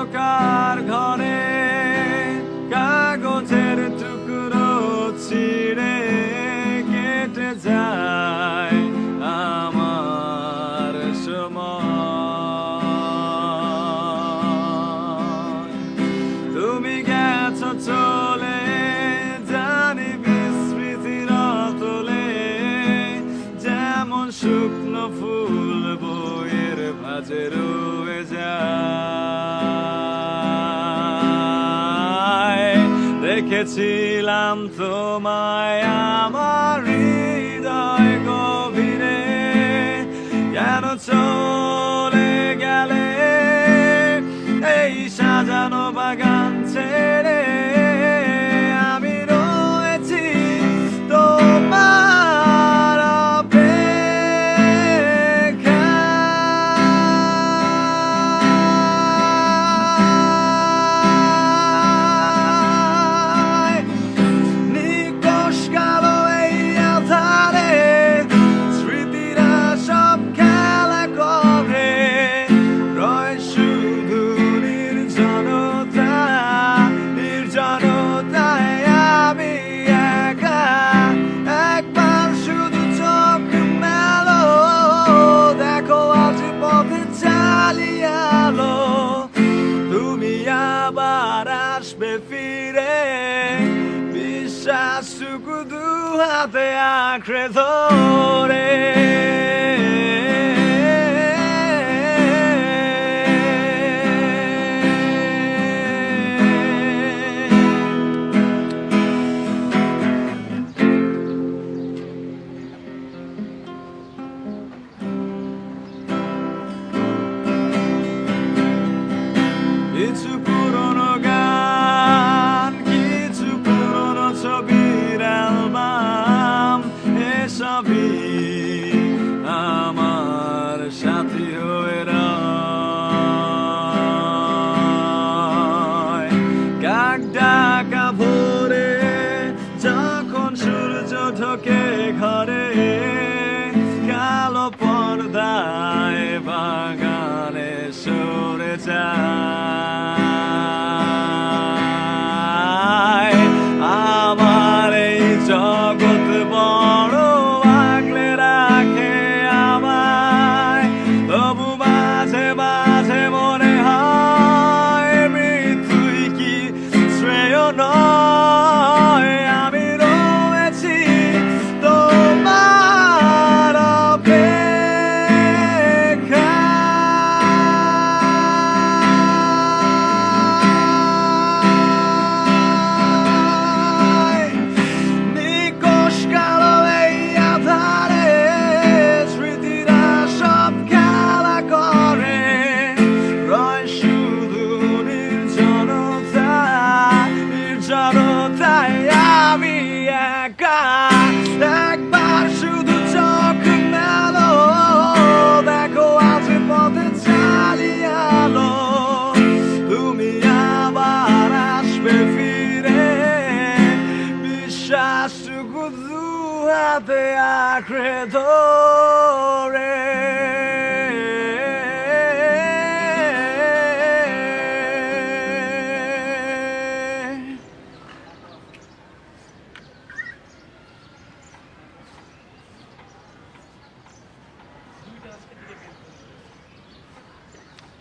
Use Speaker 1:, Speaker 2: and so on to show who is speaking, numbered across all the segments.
Speaker 1: অন্ধকার ঘরে কাগজের টুকরো ছিঁড়ে কেটে যায় আমার সময়। তুমি গেছো চলে জানি বিস্মৃতির অতলে, যেমন শুকনো ফুল বইয়ের ভাঁজে রয়ে যায়। দেখেছিলাম তোমায় আমার হৃদয় গভীরে, কেন চলে গেলে এই সাজানো বাগান ছেড়ে? আমি রয়েছি তোমার অপেক্ষায়। নিকশ কালো এই আঁধারে স্মৃতিরা সব খেলা করে, রয় শুধু নির্জনতা, নির্জনতায় আমি একা। একবার শুধু চোখ মেলো, দেখো আজ পথে চালিয়ে আলো। তুমি আবার আসবে ফিরে, বিশ্বাসটুকু দু হাতে আঁকড়ে ধরে। কিছু পুরনো গান, কিছু পুরনো ছবির অ্যালবাম, এসবই আমার সাথী হয়ে রয়। কাক ডাকা ভোরে যখন সূর্য ঢোকে ঘরে, কালো পর্দায় বাগানে সরে যায়। আমার এই জগৎ বড় আগলে রাখে আমায়, তবু মাঝে মাঝে মনে হয় মৃত্যুই কি শ্রেয় নয়। আমি রয়েছি তোমার অপেক্ষায়। নিকশ কালো এই আঁধারে স্মৃতিরা সব খেলা করে, রয় শুধু নির্জনতা, নির্জনতায় আমি একা। একবার শুধু চোখ মেলো, দেখো আজ পথে চালিয়ে আলো। তুমি আবার আসবে ফিরে, বিশ্বাসটুকু দু হাতে আঁকড়ে ধরে।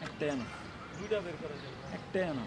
Speaker 1: একটাই আনো, একটাই আনো।